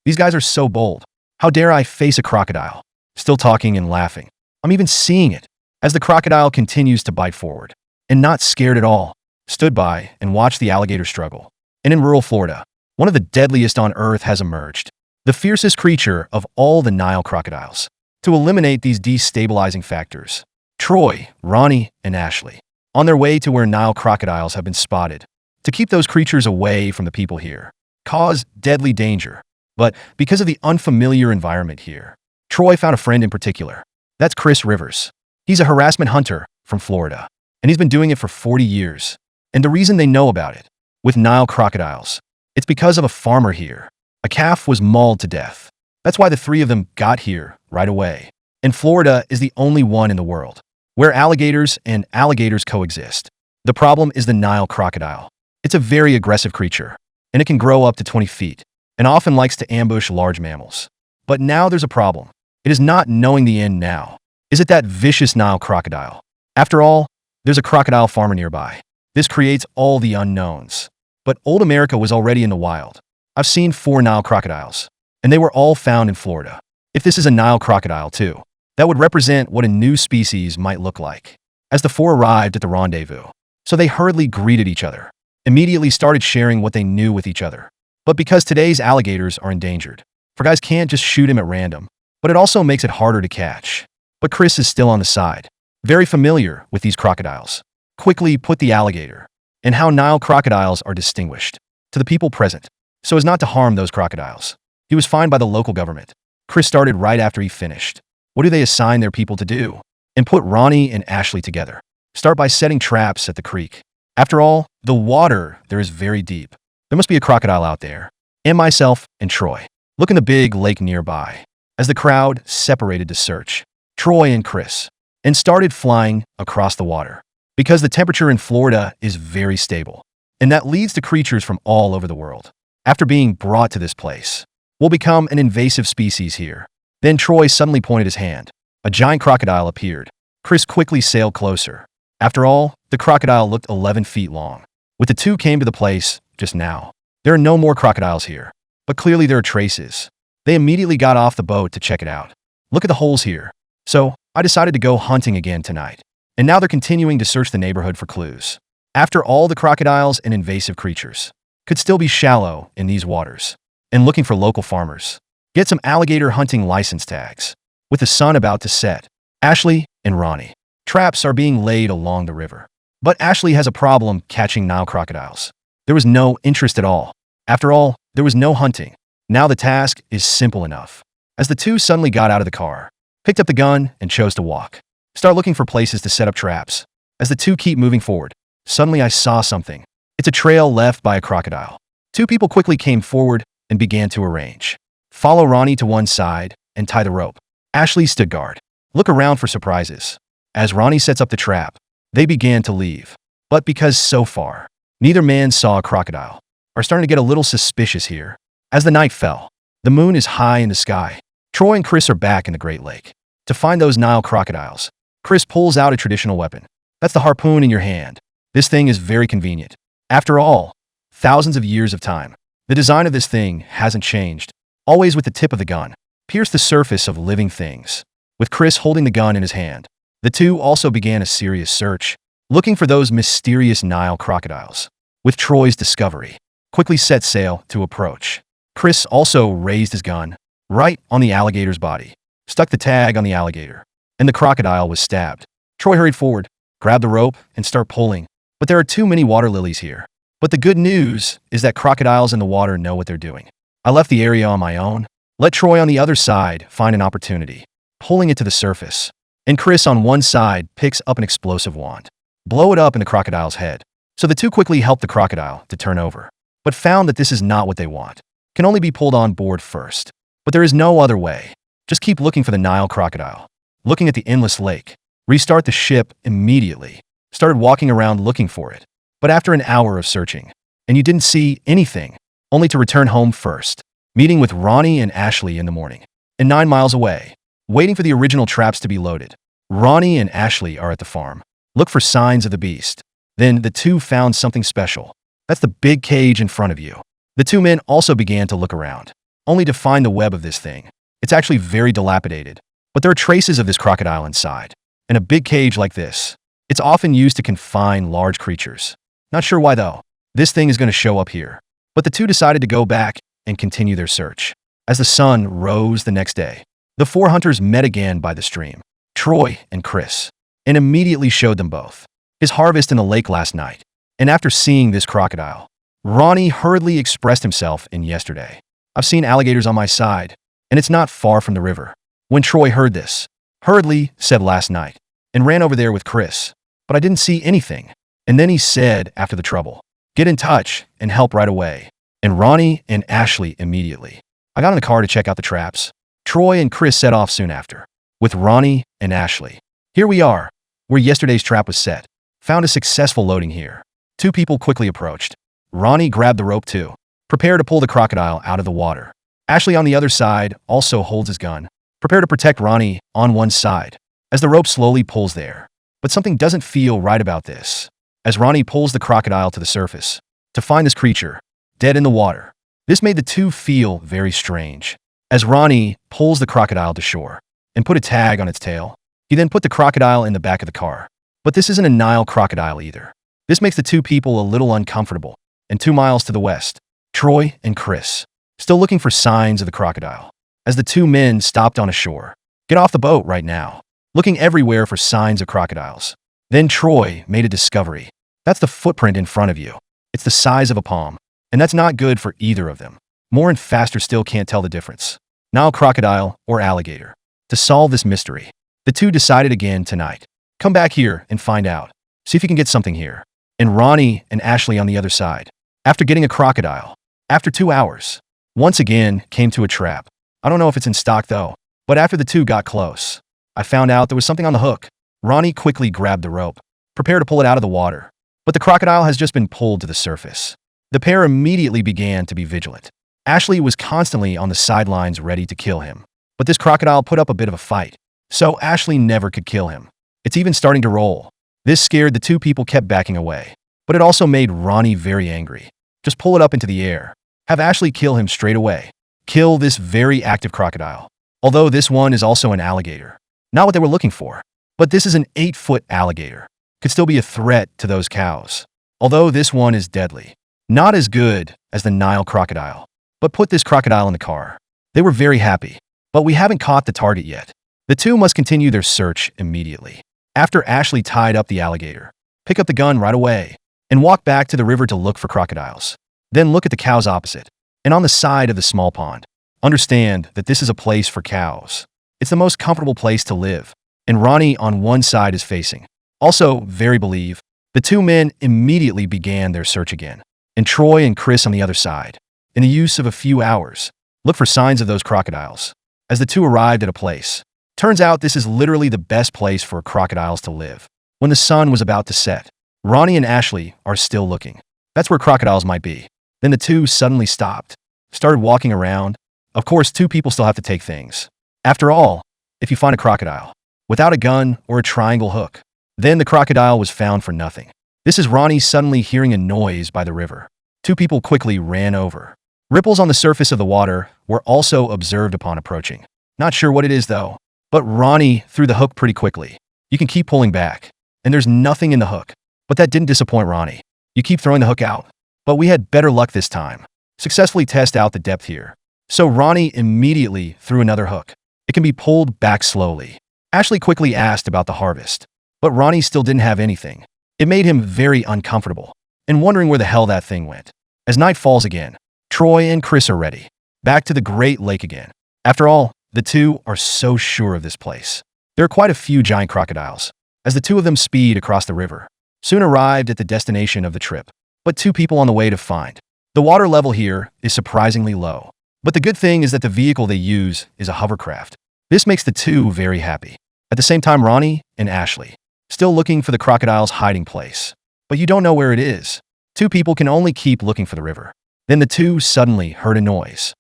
These guys are so bold. How dare I face a crocodile? Still talking and laughing. I'm even seeing it as the crocodile continues to bite forward. And not scared at all, stood by and watched the alligator struggle. And in rural Florida, one of the deadliest on earth has emerged. The fiercest creature of all the Nile crocodiles. To eliminate these destabilizing factors, Troy, Ronnie, and Ashley, on their way to where Nile crocodiles have been spotted, to keep those creatures away from the people here, cause deadly danger. But because of the unfamiliar environment here, Troy found a friend in particular. That's Chris Rivers. He's a harassment hunter from Florida, and he's been doing it for 40 years. And the reason they know about it, with Nile crocodiles, it's because of a farmer here. A calf was mauled to death. That's why the three of them got here right away. And Florida is the only one in the world where alligators and alligators coexist. The problem is the Nile crocodile. It's a very aggressive creature, and it can grow up to 20 feet, and often likes to ambush large mammals. But now there's a problem. It is not knowing the end now. Is it that vicious Nile crocodile? After all, there's a crocodile farmer nearby. This creates all the unknowns. But old America was already in the wild. I've seen 4 Nile crocodiles, and they were all found in Florida. If this is a Nile crocodile too, that would represent what a new species might look like. As the 4 arrived at the rendezvous, so they hurriedly greeted each other, immediately started sharing what they knew with each other. But because today's alligators are endangered, for guys can't just shoot him at random, but it also makes it harder to catch. But Chris is still on the side, very familiar with these crocodiles. Quickly put the alligator, and how Nile crocodiles are distinguished, to the people present, so as not to harm those crocodiles. He was fined by the local government. Chris started right after he finished. What do they assign their people to do? And put Ronnie and Ashley together. Start by setting traps at the creek. After all, the water there is very deep. There must be a crocodile out there. And myself and Troy look in the big lake nearby. As the crowd separated to search, Troy and Chris, and started flying across the water. Because the temperature in Florida is very stable, and that leads to creatures from all over the world. After being brought to this place, will become an invasive species here. Then Troy suddenly pointed his hand. A giant crocodile appeared. Chris quickly sailed closer. After all, the crocodile looked 11 feet long. With the two came to the place just now. There are no more crocodiles here, but clearly there are traces. They immediately got off the boat to check it out. Look at the holes here. So I decided to go hunting again tonight. And now they're continuing to search the neighborhood for clues. After all, the crocodiles and invasive creatures could still be shallow in these waters, and looking for local farmers. Get some alligator hunting license tags. With the sun about to set, Ashley and Ronnie, traps are being laid along the river. But Ashley has a problem catching Nile crocodiles. There was no interest at all. After all, there was no hunting. Now the task is simple enough. As the two suddenly got out of the car, picked up the gun, and chose to walk. Start looking for places to set up traps. As the two keep moving forward, suddenly I saw something. It's a trail left by a crocodile. 2 people quickly came forward and began to arrange. Follow Ronnie to one side and tie the rope. Ashley stood guard. Look around for surprises. As Ronnie sets up the trap, they began to leave. But because so far, neither man saw a crocodile, are starting to get a little suspicious here. As the night fell, the moon is high in the sky. Troy and Chris are back in the Great Lake to find those Nile crocodiles. Chris pulls out a traditional weapon. That's the harpoon in your hand. This thing is very convenient. After all, thousands of years of time, the design of this thing hasn't changed. Always with the tip of the gun, pierce the surface of living things. With Chris holding the gun in his hand, the two also began a serious search, looking for those mysterious Nile crocodiles. With Troy's discovery, quickly set sail to approach. Chris also raised his gun, right on the alligator's body, stuck the tag on the alligator, and the crocodile was stabbed. Troy hurried forward, grabbed the rope, and started pulling. But there are too many water lilies here. But the good news is that crocodiles in the water know what they're doing. I left the area on my own, let Troy on the other side find an opportunity, pulling it to the surface. And Chris on one side picks up an explosive wand, blow it up in the crocodile's head. So the two quickly help the crocodile to turn over, but found that this is not what they want. Can only be pulled on board first. But there is no other way. Just keep looking for the Nile crocodile. Looking at the endless lake. Restart the ship immediately. Started walking around looking for it. But after an hour of searching, and you didn't see anything, only to return home first, meeting with Ronnie and Ashley in the morning, and 9 miles away, waiting for the original traps to be loaded. Ronnie and Ashley are at the farm. Look for signs of the beast. Then the two found something special. That's the big cage in front of you. The two men also began to look around. only to find the web of this thing. It's actually very dilapidated, but there are traces of this crocodile inside. In a big cage like this, it's often used to confine large creatures. Not sure why though. This thing is going to show up here. But the two decided to go back and continue their search. As the sun rose the next day, the four hunters met again by the stream, Troy and Chris, and immediately showed them both his harvest in the lake last night. And after seeing this crocodile, Ronnie hurriedly expressed himself in yesterday. I've seen alligators on my side, and it's not far from the river. When Troy heard this, hurriedly said last night, and ran over there with Chris, but I didn't see anything. And then he said after the trouble, get in touch and help right away. And Ronnie and Ashley immediately. I got in the car to check out the traps. Troy and Chris set off soon after, with Ronnie and Ashley. Here we are, where yesterday's trap was set. Found a successful loading here. Two people quickly approached. Ronnie grabbed the rope too, prepare to pull the crocodile out of the water. Ashley on the other side also holds his gun, prepare to protect Ronnie on one side, as the rope slowly pulls there. But something doesn't feel right about this, as Ronnie pulls the crocodile to the surface, to find this creature, dead in the water. This made the two feel very strange. As Ronnie pulls the crocodile to shore and put a tag on its tail, he then put the crocodile in the back of the car. But this isn't a Nile crocodile either. This makes the two people a little uncomfortable. And 2 miles to the west, Troy and Chris, still looking for signs of the crocodile. As the two men stopped on a shore, get off the boat right now, looking everywhere for signs of crocodiles. Then Troy made a discovery. That's the footprint in front of you. It's the size of a palm, and that's not good for either of them. More and faster still can't tell the difference. Nile crocodile or alligator. To solve this mystery, the two decided again tonight. Come back here and find out. See if you can get something here. And Ronnie and Ashley on the other side, after getting a crocodile, after 2 hours, once again came to a trap. I don't know if it's in stock though, but after the two got close, I found out there was something on the hook. Ronnie quickly grabbed the rope, prepared to pull it out of the water, but the crocodile has just been pulled to the surface. The pair immediately began to be vigilant. Ashley was constantly on the sidelines ready to kill him, but this crocodile put up a bit of a fight, so Ashley never could kill him. It's even starting to roll. This scared the two people kept backing away, but it also made Ronnie very angry. Just pull it up into the air. Have Ashley kill him straight away. Kill this very active crocodile. Although this one is also an alligator. Not what they were looking for. But this is an 8-foot alligator. Could still be a threat to those cows. Although this one is deadly. Not as good as the Nile crocodile. But put this crocodile in the car. They were very happy. But we haven't caught the target yet. The two must continue their search immediately. After Ashley tied up the alligator, pick up the gun right away, and walk back to the river to look for crocodiles. Then look at the cows opposite, and on the side of the small pond. Understand that this is a place for cows. It's the most comfortable place to live, and Ronnie on one side is facing. Also, very believe, the two men immediately began their search again, and Troy and Chris on the other side. In the use of a few hours, look for signs of those crocodiles. As the two arrived at a place, turns out this is literally the best place for crocodiles to live. When the sun was about to set, Ronnie and Ashley are still looking. That's where crocodiles might be. Then the two suddenly stopped, started walking around. Of course, two people still have to take things. After all, if you find a crocodile, without a gun or a triangle hook, then the crocodile was found for nothing. This is Ronnie suddenly hearing a noise by the river. Two people quickly ran over. Ripples on the surface of the water were also observed upon approaching. Not sure what it is though. But Ronnie threw the hook pretty quickly. You can keep pulling back, and there's nothing in the hook. But that didn't disappoint Ronnie. You keep throwing the hook out. But we had better luck this time. Successfully test out the depth here. So Ronnie immediately threw another hook. It can be pulled back slowly. Ashley quickly asked about the harvest, but Ronnie still didn't have anything. It made him very uncomfortable, and wondering where the hell that thing went. As night falls again, Troy and Chris are ready. Back to the Great Lake again. After all, the two are so sure of this place. There are quite a few giant crocodiles, as the two of them speed across the river. Soon arrived at the destination of the trip, but two people on the way to find. The water level here is surprisingly low, but the good thing is that the vehicle they use is a hovercraft. This makes the two very happy. At the same time, Ronnie and Ashley, still looking for the crocodile's hiding place. But you don't know where it is. Two people can only keep looking for the river. Then the two suddenly heard a noise.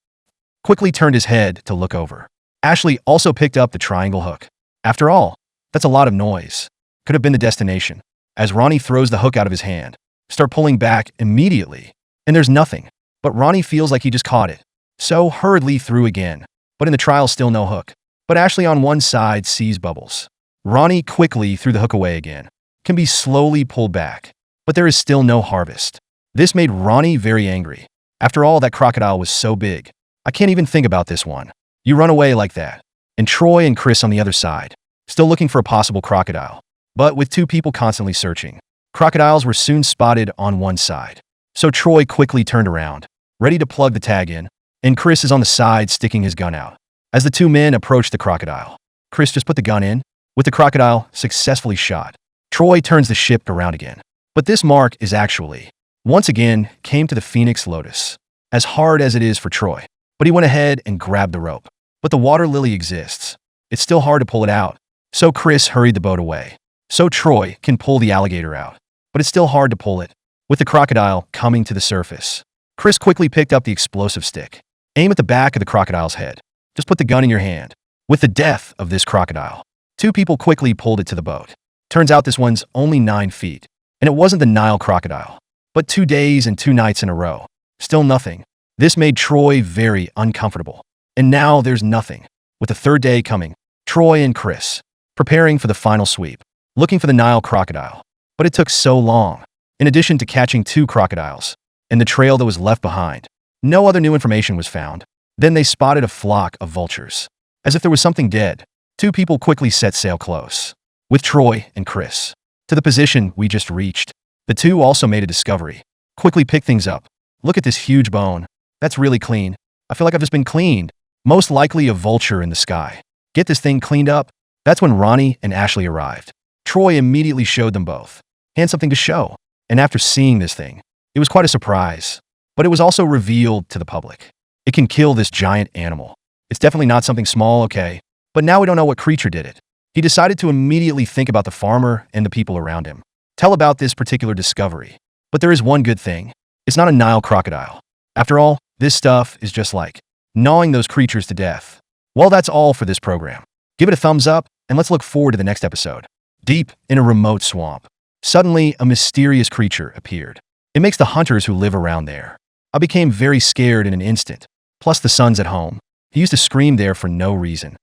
Quickly turned his head to look over. Ashley also picked up the triangle hook. After all, that's a lot of noise. Could have been the destination. As Ronnie throws the hook out of his hand, start pulling back immediately, and there's nothing. But Ronnie feels like he just caught it. so hurriedly threw again. But in the trial, still no hook. But Ashley on one side sees bubbles. Ronnie quickly threw the hook away again. Can be slowly pulled back. But there is still no harvest. This made Ronnie very angry. After all, that crocodile was so big. I can't even think about this one. You run away like that. And Troy and Chris on the other side, still looking for a possible crocodile. But with two people constantly searching, crocodiles were soon spotted on one side. So Troy quickly turned around, ready to plug the tag in, and Chris is on the side sticking his gun out. As the two men approach the crocodile, Chris just put the gun in, with the crocodile successfully shot. Troy turns the ship around again. But this mark is actually, once again, came to the Phoenix Lotus. As hard as it is for Troy. But he went ahead and grabbed the rope. But the water lily exists. It's still hard to pull it out. So Chris hurried the boat away. So Troy can pull the alligator out. But it's still hard to pull it, with the crocodile coming to the surface. Chris quickly picked up the explosive stick. Aim at the back of the crocodile's head. Just put the gun in your hand. With the death of this crocodile, two people quickly pulled it to the boat. Turns out this one's only 9 feet. And it wasn't the Nile crocodile. But 2 days and 2 nights in a row. Still nothing. This made Troy very uncomfortable. And now there's nothing. With the 3rd day coming, Troy and Chris, preparing for the final sweep, looking for the Nile crocodile. But it took so long. In addition to catching 2 crocodiles, and the trail that was left behind, no other new information was found. Then they spotted a flock of vultures. As if there was something dead, 2 people quickly set sail close, with Troy and Chris, to the position we just reached. The 2 also made a discovery. Quickly picked things up. Look at this huge bone. That's really clean. I feel like I've just been cleaned. Most likely a vulture in the sky. Get this thing cleaned up. That's when Ronnie and Ashley arrived. Troy immediately showed them both. And something to show. And after seeing this thing, it was quite a surprise. But it was also revealed to the public. It can kill this giant animal. It's definitely not something small, okay? But now we don't know what creature did it. He decided to immediately think about the farmer and the people around him. Tell about this particular discovery. But there is one good thing. It's not a Nile crocodile. After all, this stuff is just like gnawing those creatures to death. Well, that's all for this program. Give it a thumbs up, and let's look forward to the next episode. Deep in a remote swamp, suddenly a mysterious creature appeared. It makes the hunters who live around there. I became very scared in an instant. Plus the son's at home. He used to scream there for no reason.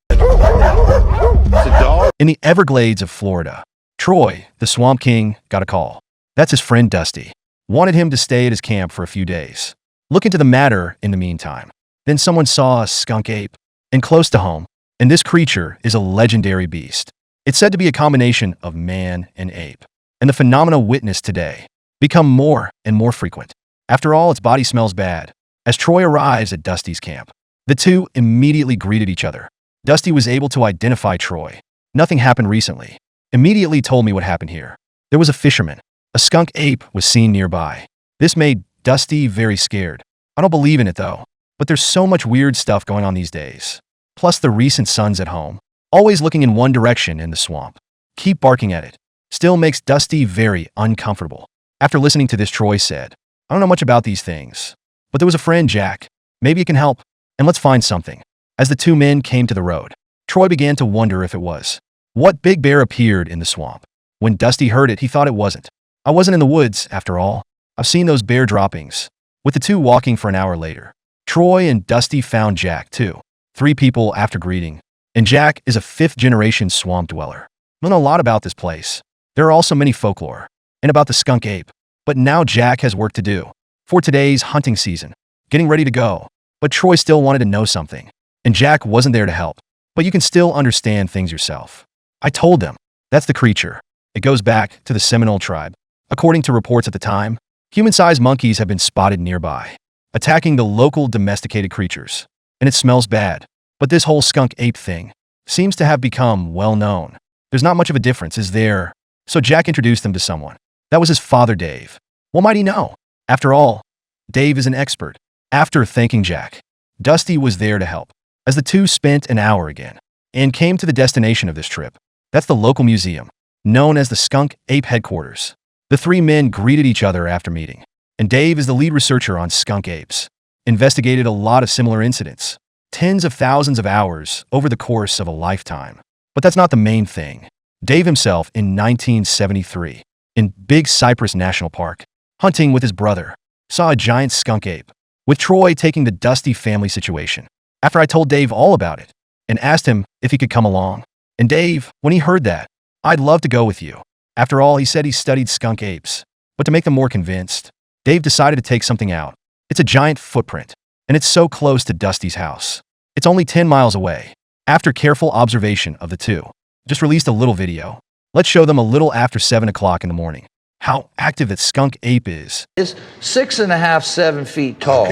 In the Everglades of Florida, Troy, the Swamp King, got a call. That's his friend Dusty. Wanted him to stay at his camp for a few days. Look into the matter in the meantime. Then someone saw a skunk ape, and close to home, and this creature is a legendary beast. It's said to be a combination of man and ape, and the phenomena witnessed today become more and more frequent. After all, its body smells bad. As Troy arrives at Dusty's camp, the two immediately greeted each other. Dusty was able to identify Troy. Nothing happened recently. Immediately told me what happened here. There was a fisherman. A skunk ape was seen nearby. This made Dusty very scared. I don't believe in it though. But there's so much weird stuff going on these days. Plus the recent son's at home, always looking in one direction in the swamp. Keep barking at it. Still makes Dusty very uncomfortable. After listening to this, Troy said, I don't know much about these things. But there was a friend, Jack. Maybe it can help. And let's find something. As the two men came to the road, Troy began to wonder if it was. What big bear appeared in the swamp? When Dusty heard it, he thought it wasn't. I wasn't in the woods, after all. I've seen those bear droppings. With the two walking for an hour later, Troy and Dusty found Jack, too. 3 people after greeting. And Jack is a 5th-generation swamp dweller. I know a lot about this place. There are also many folklore. And about the skunk ape. But now Jack has work to do. For today's hunting season. Getting ready to go. But Troy still wanted to know something. And Jack wasn't there to help. But you can still understand things yourself. I told them. That's the creature. It goes back to the Seminole tribe. According to reports at the time, human-sized monkeys have been spotted nearby, attacking the local domesticated creatures. And it smells bad. But this whole skunk ape thing seems to have become well known. There's not much of a difference, is there? So Jack introduced them to someone. That was his father, Dave. What might he know? After all, Dave is an expert. After thanking Jack, Dusty was there to help. As the two spent an hour again, and came to the destination of this trip. That's the local museum, known as the Skunk Ape Headquarters. The 3 men greeted each other after meeting. And Dave is the lead researcher on skunk apes. Investigated a lot of similar incidents. Tens of thousands of hours over the course of a lifetime. But that's not the main thing. Dave himself, in 1973, in Big Cypress National Park, hunting with his brother, saw a giant skunk ape. with Troy taking the Dusty family situation. After I told Dave all about it and asked him if he could come along. And Dave, when he heard that, "I'd love to go with you." After all, he said he studied skunk apes. But to make them more convinced, Dave decided to take something out. It's a giant footprint, and it's so close to Dusty's house. It's only 10 miles away. After careful observation of the two, just released a little video. Let's show them a little after 7 o'clock in the morning. How active that skunk ape is. Is 6.5, 7 feet tall.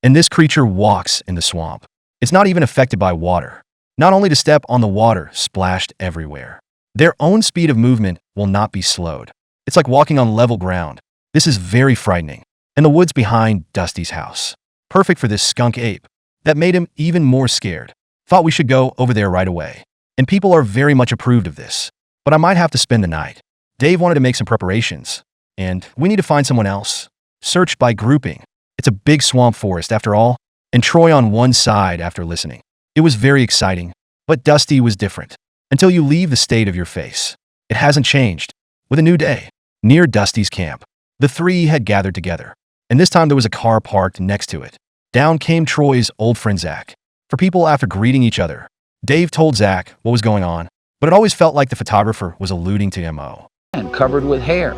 And this creature walks in the swamp. It's not even affected by water. Not only to step on the water splashed everywhere. Their own speed of movement will not be slowed. It's like walking on level ground. This is very frightening. And the woods behind Dusty's house. Perfect for this skunk ape. That made him even more scared. Thought we should go over there right away. And people are very much approved of this. But I might have to spend the night. Dave wanted to make some preparations. And we need to find someone else. Search by grouping. It's a big swamp forest after all. And Troy on one side after listening. It was very exciting. But Dusty was different. Until you leave the state of your face. It hasn't changed. With a new day. Near Dusty's camp. The three had gathered together. And this time there was a car parked next to it. Down came Troy's old friend Zach. For people after greeting each other, Dave told Zach what was going on, but it always felt like the photographer was alluding to M.O. And covered with hair.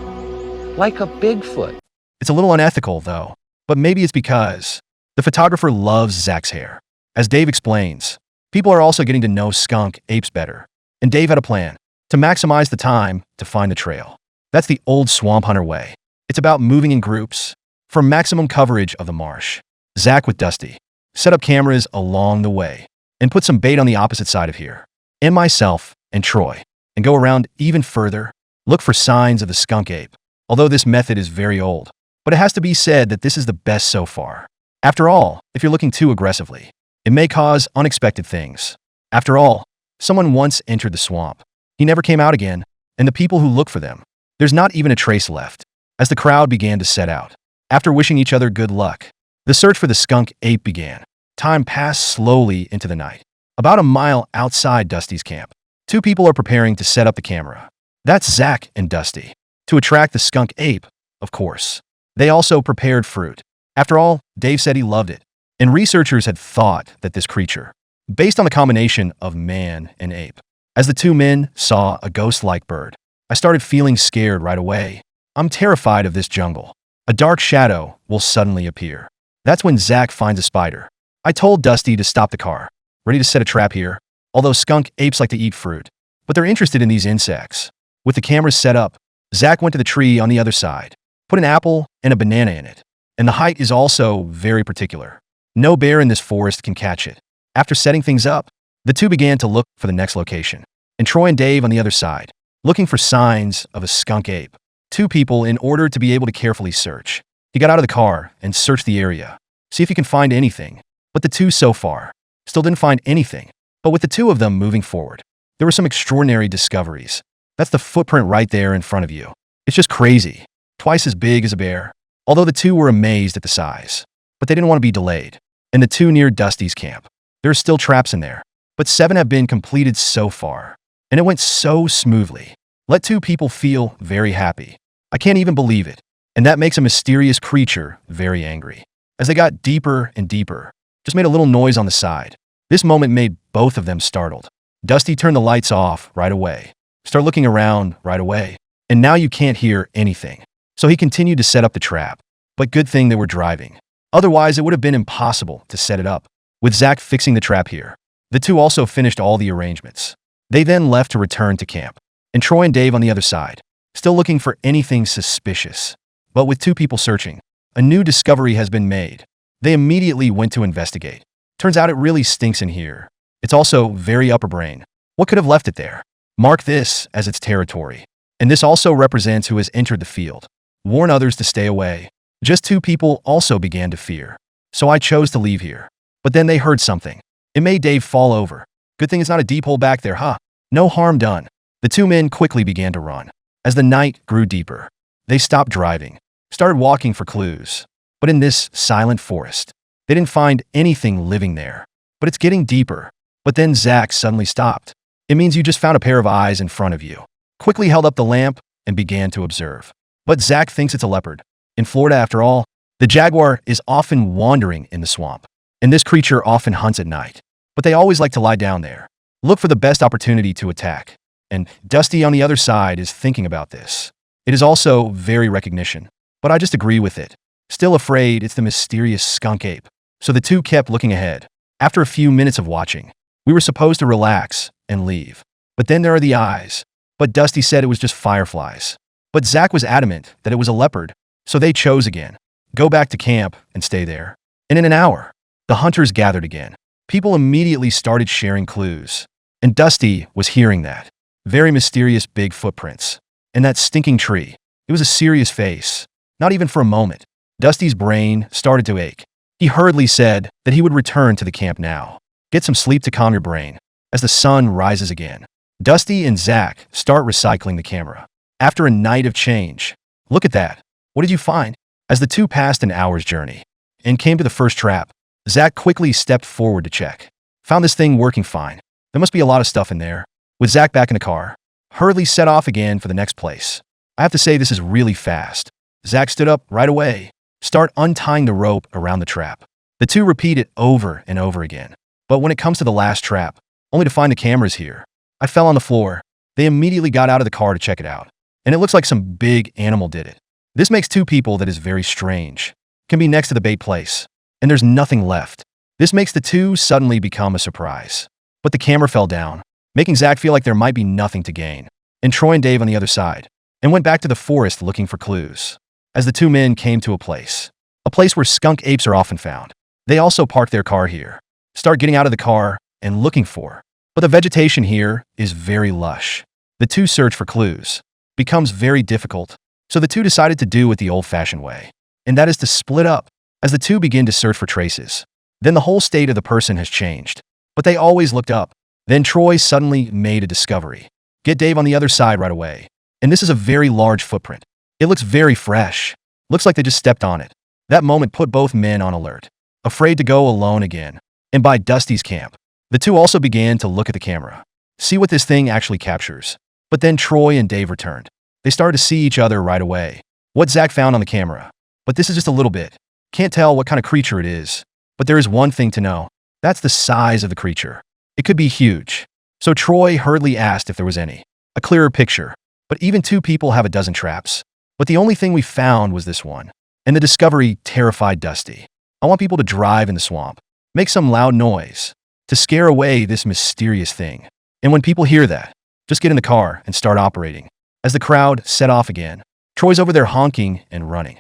Like a Bigfoot. It's a little unethical, though, but maybe it's because the photographer loves Zach's hair. As Dave explains, people are also getting to know skunk apes better. And Dave had a plan to maximize the time to find the trail. That's the old swamp hunter way. It's about moving in groups for maximum coverage of the marsh. Zach with Dusty set up cameras along the way and put some bait on the opposite side of here. And myself and Troy, and go around even further, look for signs of the skunk ape. Although this method is very old, but it has to be said that this is the best so far. After all, if you're looking too aggressively, it may cause unexpected things. After all, someone once entered the swamp. He never came out again, and the people who look for them, there's not even a trace left. As the crowd began to set out, after wishing each other good luck, the search for the skunk ape began. Time passed slowly into the night. About a mile outside Dusty's camp, two people are preparing to set up the camera. That's Zach and Dusty. To attract the skunk ape, of course. They also prepared fruit. After all, Dave said he loved it. And researchers had thought that this creature, based on the combination of man and ape. As the two men saw a ghost-like bird, I started feeling scared right away. I'm terrified of this jungle. A dark shadow will suddenly appear. That's when Zach finds a spider. I told Dusty to stop the car, ready to set a trap here. Although skunk apes like to eat fruit, but they're interested in these insects. With the cameras set up, Zach went to the tree on the other side, put an apple and a banana in it. And the height is also very particular. No bear in this forest can catch it. After setting things up, the two began to look for the next location. And Troy and Dave on the other side, looking for signs of a skunk ape. Two people in order to be able to carefully search. He got out of the car and searched the area. See if he can find anything. But the two so far still didn't find anything. But with the two of them moving forward, there were some extraordinary discoveries. That's the footprint right there in front of you. It's just crazy. Twice as big as a bear. Although the two were amazed at the size. But they didn't want to be delayed. And the two near Dusty's camp. There are still traps in there. But 7 have been completed so far. And it went so smoothly. Let two people feel very happy. I can't even believe it. And that makes a mysterious creature very angry. As they got deeper and deeper, just made a little noise on the side. This moment made both of them startled. Dusty turned the lights off right away. Start looking around right away. And now you can't hear anything. So he continued to set up the trap. But good thing they were driving. Otherwise, it would have been impossible to set it up. With Zach fixing the trap here, the two also finished all the arrangements. They then left to return to camp. And Troy and Dave on the other side, still looking for anything suspicious. But with two people searching, a new discovery has been made. They immediately went to investigate. Turns out it really stinks in here. It's also very upper brain. What could have left it there? Mark this as its territory. And this also represents who has entered the field. Warn others to stay away. Just two people also began to fear. So I chose to leave here. But then they heard something. It made Dave fall over. Good thing it's not a deep hole back there, huh? No harm done. The two men quickly began to run. As the night grew deeper, they stopped driving, started walking for clues. But in this silent forest, they didn't find anything living there. But it's getting deeper. But then Zach suddenly stopped. It means you just found a pair of eyes in front of you. Quickly held up the lamp and began to observe. But Zach thinks it's a leopard. In Florida, after all, The jaguar is often wandering in the swamp, and this creature often hunts at night, but they always like to lie down there. Look for the best opportunity to attack. And Dusty on the other side is thinking about this. It is also very recognition, but I just agree with it. Still afraid it's the mysterious skunk ape. So the two kept looking ahead. After a few minutes of watching, we were supposed to relax and leave. But then there are the eyes. But Dusty said it was just fireflies. But Zach was adamant that it was a leopard, so they chose again. Go back to camp and stay there. And in an hour, the hunters gathered again. People immediately started sharing clues. And Dusty was hearing that. Very mysterious big footprints. And that stinking tree. It was a serious face. Not even for a moment. Dusty's brain started to ache. He hurriedly said that he would return to the camp now. Get some sleep to calm your brain. As the sun rises again, Dusty and Zach start recycling the camera. After a night of change, look at that. What did you find? As the two passed an hour's journey and came to the first trap, Zach quickly stepped forward to check. Found this thing working fine. There must be a lot of stuff in there. With Zach back in the car, hurriedly set off again for the next place. I have to say this is really fast. Zach stood up right away. Start untying the rope around the trap. The two repeat it over and over again. But when it comes to the last trap, only to find the cameras here. I fell on the floor. They immediately got out of the car to check it out. And it looks like some big animal did it. This makes two people that is very strange. Can be next to the bait place. And there's nothing left. This makes the two suddenly become a surprise. But the camera fell down, making Zach feel like there might be nothing to gain. And Troy and Dave on the other side, and went back to the forest looking for clues. As the two men came to a place where skunk apes are often found. They also park their car here, start getting out of the car and looking for. But the vegetation here is very lush. The two search for clues. Becomes very difficult, so the two decided to do it the old-fashioned way, and that is to split up. As the two begin to search for traces, then the whole state of the person has changed. But they always looked up. Then Troy suddenly made a discovery. Get Dave on the other side right away. And this is a very large footprint. It looks very fresh. Looks like they just stepped on it. That moment put both men on alert, afraid to go alone again. And by Dusty's camp, the two also began to look at the camera, see what this thing actually captures. But then Troy and Dave returned. They started to see each other right away. What Zach found on the camera. But this is just a little bit. Can't tell what kind of creature it is. But there is one thing to know. That's the size of the creature. It could be huge. So Troy hurriedly asked if there was a clearer picture. But even two people have a dozen traps. But the only thing we found was this one. And the discovery terrified Dusty. I want people to drive in the swamp. Make some loud noise. To scare away this mysterious thing. And when people hear that, just get in the car and start operating. As the crowd set off again, Troy's over there honking and running.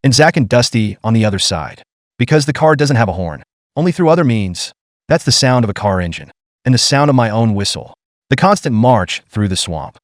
And Zach and Dusty on the other side. Because the car doesn't have a horn. Only through other means. That's the sound of a car engine. And the sound of my own whistle. The constant march through the swamp.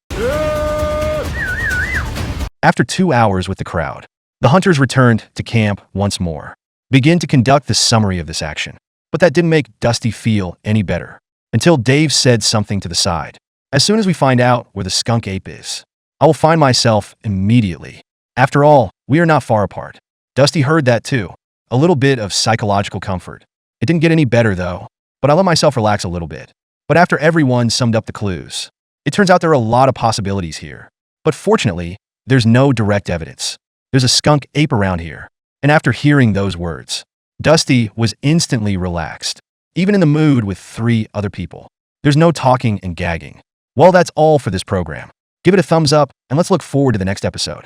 After 2 hours with the crowd, the hunters returned to camp once more. Begin to conduct the summary of this action. But that didn't make Dusty feel any better. Until Dave said something to the side. As soon as we find out where the skunk ape is, I will find myself immediately. After all, we are not far apart. Dusty heard that too. A little bit of psychological comfort. It didn't get any better though, but I let myself relax a little bit. But after everyone summed up the clues, it turns out there are a lot of possibilities here. But fortunately, there's no direct evidence. There's a skunk ape around here. And after hearing those words, Dusty was instantly relaxed, even in the mood with 3 other people. There's no talking and gagging. Well, that's all for this program. Give it a thumbs up, and let's look forward to the next episode.